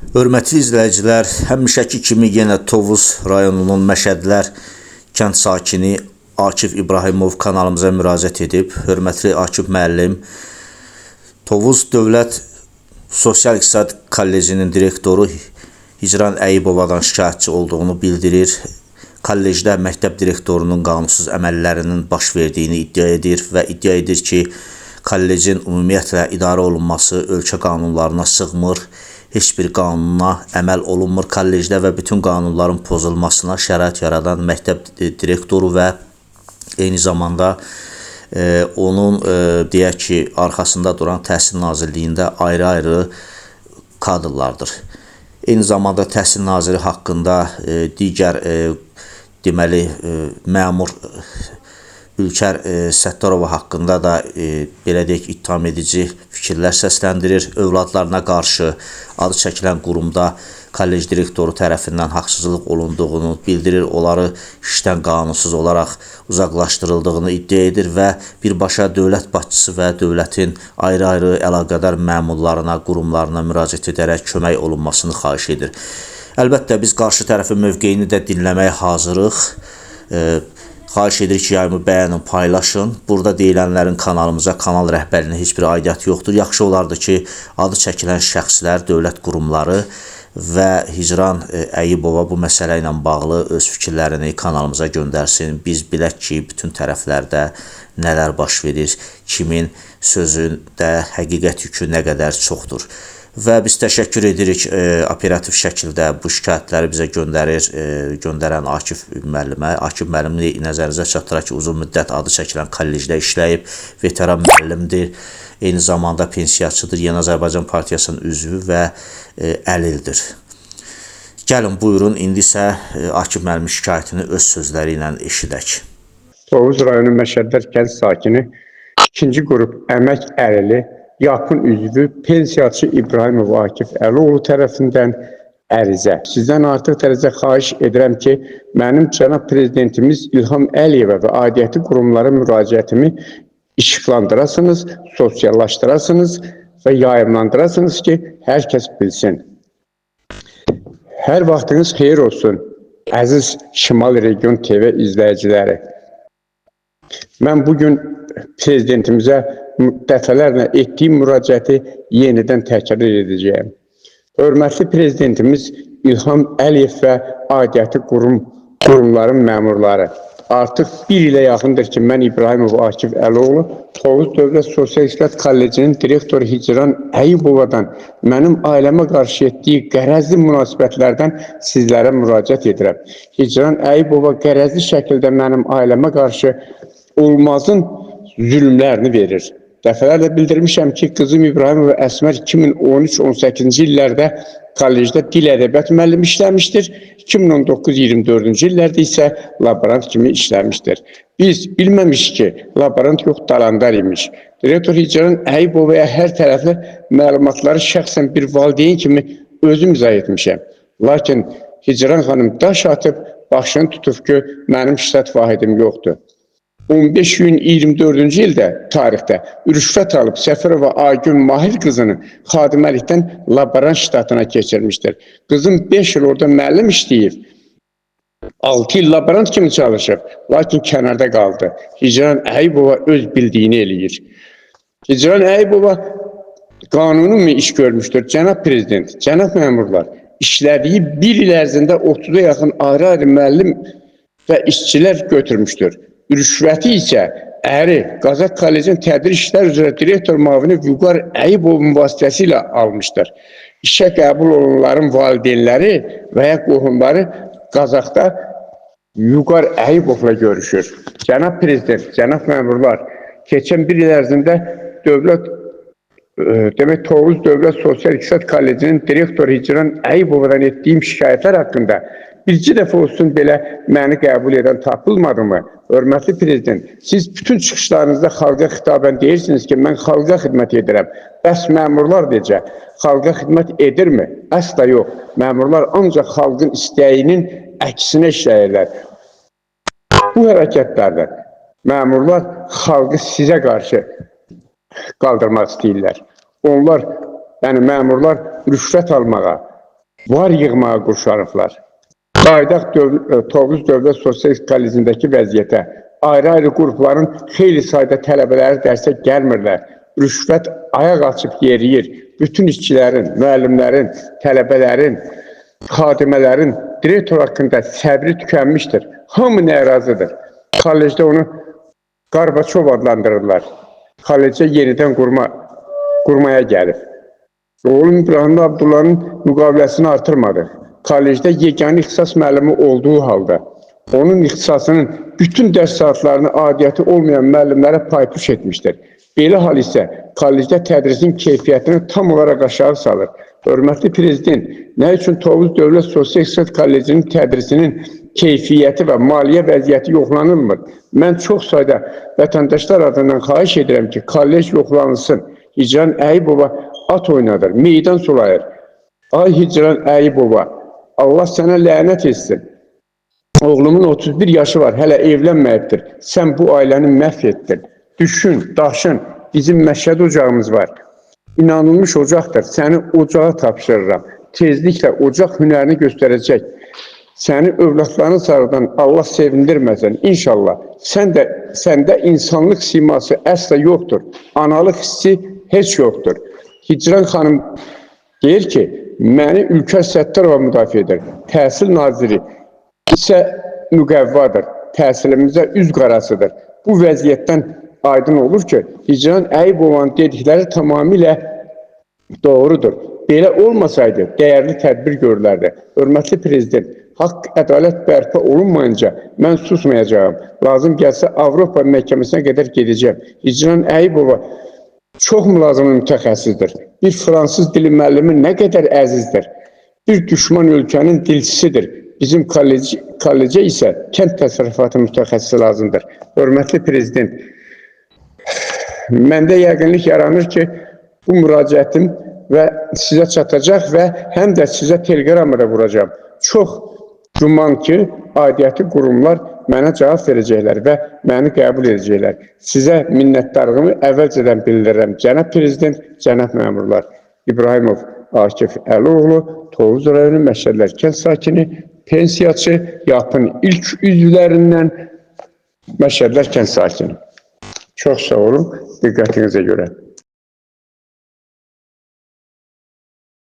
Hörmətli izləyicilər, həmişəki kimi yenə Tovuz rayonunun Məşədlər kənd sakini Akif İbrahimov kanalımıza müraciət edib. Hörmətli Akif müəllim, Tovuz Dövlət Sosial-İqtisad Kollecinin direktoru Hicran Əyibovadan şikayətçi olduğunu bildirir. Kollecdə məktəb direktorunun qanunsuz əməllərinin baş verdiyini iddia edir və iddia edir ki, kollecin ümumiyyətlə idarə olunması ölkə qanunlarına sığmır. Heç bir qanuna əməl olunmur kollecdə və bütün qanunların pozulmasına şərait yaradan məktəb direktoru və eyni zamanda onun deyək ki, arxasında duran Təhsil Nazirliyində ayrı-ayrı kadrlardır. Eyni zamanda Təhsil Naziri haqqında digər deməli məmur Ülkər Səttarova haqqında da belə deyək ittiham edici fikirlər səsləndirir. Övladlarına qarşı adı çəkilən qurumda kollec direktoru tərəfindən haqsızlıq olunduğunu bildirir. Onları işdən qanunsuz olaraq uzaqlaşdırıldığını iddia edir və birbaşa dövlət başçısı və dövlətin ayrı-ayrı əlaqədar məmurlarına, qurumlarına müraciət edərək kömək olunmasını xahiş edir. Əlbəttə biz qarşı tərəfin mövqeyini də dinləməyə hazırıq. Xahiş edir ki, yayımı bəyənin, paylaşın. Burada deyilənlərin kanalımıza, kanal rəhbərinə heç bir aidiyyəti yoxdur. Yaxşı olardı ki, adı çəkilən şəxslər, dövlət qurumları və Hicran Əyibova bu məsələ ilə bağlı öz fikirlərini kanalımıza göndərsin. Biz bilək ki, bütün tərəflərdə nələr baş verir, kimin sözündə həqiqət yükü nə qədər çoxdur. Və biz təşəkkür edirik operativ şəkildə bu şikayətləri bizə göndərən Akif müəllimə. Akif müəllimini nəzərinizə çatdıraq ki, uzun müddət adı çəkilən kollecdə işləyib, veteran müəllimdir, eyni zamanda pensiyaçıdır, Yeni Azərbaycan Partiyasının üzvü və əlildir. Gəlin, buyurun, indi isə Akif müəllimin şikayətini öz sözləri ilə eşidək. Tovuz rayonu Məşədlər kənd sakini 2-ci qrup əmək əlili Yapın üzvü pensiyaçı İbrahimov Akif Əloğlu tərəfindən ərizə. Sizdən artıq dərəcə xahiş edirəm ki, mənim cənab prezidentimiz İlham Əliyevə və aidiyyəti qurumlara müraciətimi işıqlandırasınız, sosiallaşdırasınız və yayımlandırasınız ki, hər kəs bilsin. Hər vaxtınız xeyir olsun, əziz Şimal Region TV izləyiciləri. Mən bugün prezidentimizə dəfələrlə etdiyim müraciəti yenidən təkrar edəcəyəm. Hörmətli prezidentimiz İlham Əliyev və aidiyyəti qurumların məmurları. Artıq bir ilə yaxındır ki, mən İbrahimov Akif Əloğlu Tovuz Dövlət Sosial-İqtisad Kollecinin direktoru Hicran Əyibovadan mənim ailəmə qarşı etdiyi qərəzli münasibətlərdən sizlərə müraciət edirəm. Hicran Əyibova qərəzli şəkildə mənim ailəmə qarşı olmazın zülmlərini verir. Dəfələrlə bildirmişəm ki, qızım İbrahimova Əsmər 2013-18-ci illərdə kollecdə dil ədəbiyyat müəllimi işləmişdir. 2019-24-cü illərdə isə laborant kimi işləmişdir. Biz bilməmişik ki, laborant yox, dalandar imiş. Direktor Hicran Əyibovaya hər tərəfli məlumatları şəxsən bir valideyn kimi özüm izah etmişəm. Lakin Hicran xanım daş atıb, başını tutub ki, mənim ştat vahidim yoxdur. 15 gün 24-cü ildə tarixdə rüşvət alıb Səfərova Aygün Mahir qızını xadiməlikdən laborant ştatına keçirmişdir. Qızım 5 il orada müəllim işləyib, 6 il laborant kimi çalışıb, lakin kənarda qaldı. Hicran Əyibova öz bildiyini eləyir. Hicran Əyibova qanuni iş görmüşdür. Cənab prezident, cənab məmurlar, işlədiyi bir il ərzində 30'a yaxın ayrı-ayrı müəllim və işçilər götürmüşdür. Rüşvəti isə əri Qazaq Kollecinin tədris işlər üzrə direktor müavini Vüqar Əyibovun vasitəsilə almışdır. İşə qəbul olunanların valideynləri və ya qohumları Qazaqda Vüqar Əyibovla görüşür. Cənab prezident, cənab məmurlar, keçən bir il ərzində Tovuz Dövlət Sosial-İqtisad Kollecinin direktoru Hicran Əyibovadan etdiyim şikayətlər haqqında bircə dəfə olsun belə məni qəbul edən tapılmadı mı? Hörmətli prezident, siz bütün çıxışlarınızda xalqa xitaben deyirsiniz ki, mən xalqa xidmət edirəm. Bəs məmurlar necə? Xalqa xidmət edirmi? Əsla yox. Məmurlar ancaq xalqın istəyinin əksinə işləyirlər. Bu hərəkətlərdə məmurlar xalqı sizə qarşı qaldırmaq istəyirlər. Onlar, yəni məmurlar rüşvət almağa, var yığmağa qurşarıblar. Qaydaq Tovuz Dövlət Sosial Kollecindəki vəziyyətə ayrı-ayrı qrupların xeyli sayda tələbələri dərsə gəlmirlər. Rüşvət ayaq açıb yeriyir. Bütün işçilərin, müəllimlərin, tələbələrin, xadimələrin direktor haqqında səbri tükənmişdir. Hamı narazıdır. Kollecdə onu Qarbaçov adlandırırlar. Kollecə yenidən qurmaya gəlib. Oğlum İbrahim Abdullah'ın müqaviləsini artırmadı. Kollecdə yeganə ixtisas müəllimi olduğu halda onun ixtisasının bütün dərs saatlarını adiyyəti olmayan müəllimlərə paypuş etmişdir. Belə hal isə kollecdə tədrisin keyfiyyətini tam olaraq aşağı salır. Hörmətli Prezident, nə üçün Tovuz Dövlət Sosial İqtisad Kollecinin tədrisinin keyfiyyəti və maliyyə vəziyyəti yoxlanılmır? Mən çox sayda vətəndaşlar adından xahiş edirəm ki, kollec yoxlanılsın. Hicran Əyibova at oynadır, meydan sulayır. Ay Hicran Əyibova, Allah sənə lənət etsin. Oğlumun 31 yaşı var, hələ evlənməyibdir. Sən bu ailəni məhv etdin. Düşün, daşın, bizim Məşəd ocağımız var. İnanılmış ocaqdır, səni ocağa tapşırıram. Tezliklə ocaq hünərini göstərəcək. Səni övladların sarıdan Allah sevindirməsin, inşallah. Səndə insanlıq siması əsla yoxdur. Analıq hissi heç yoxdur. Hicran xanım deyir ki, məni Ülkər Səttarova müdafiə edir. Təhsil naziri isə müqəvvadır. Təhsilimizə üz qarasıdır. Bu vəziyyətdən aydın olur ki, Hicran Əyibovanın dedikləri tamamilə doğrudur. Belə olmasaydı, dəyərli tədbir görülərdi. Hörmətli Prezident, haqq, ədalət bərpa olunmayınca mən susmayacağım. Lazım gəlsə Avropa məhkəməsinə qədər gedəcəm. Hicran Əyibova çox mülazımlı mütəxəssisdir. Bir fransız dili müəllimi nə qədər əzizdir. Bir düşman ölkənin dilçisidir. Bizim kollecə isə kənd təsərrüfatı mütəxəssisi lazımdır. Hörmətli Prezident, məndə yəqinlik yaranır ki, bu müraciətim və sizə çatacaq və həm də sizə teleqramı da vuracağım. Çox güman ki, aidiyyəti qurumlar mənə cavab verəcəklər və məni qəbul edəcəklər. Sizə minnətdarlığımı əvvəlcədən bildirirəm. Cənab Prezident, cənab məmurlar. İbrahimov Akif Əloğlu, Tovuz rayonu Məşədlər kənd sakini, pensiyaçı, YAP-ın ilk üzvlərindən Məşədlər kənd sakini. Çox sağ olun, diqqətinizə görə.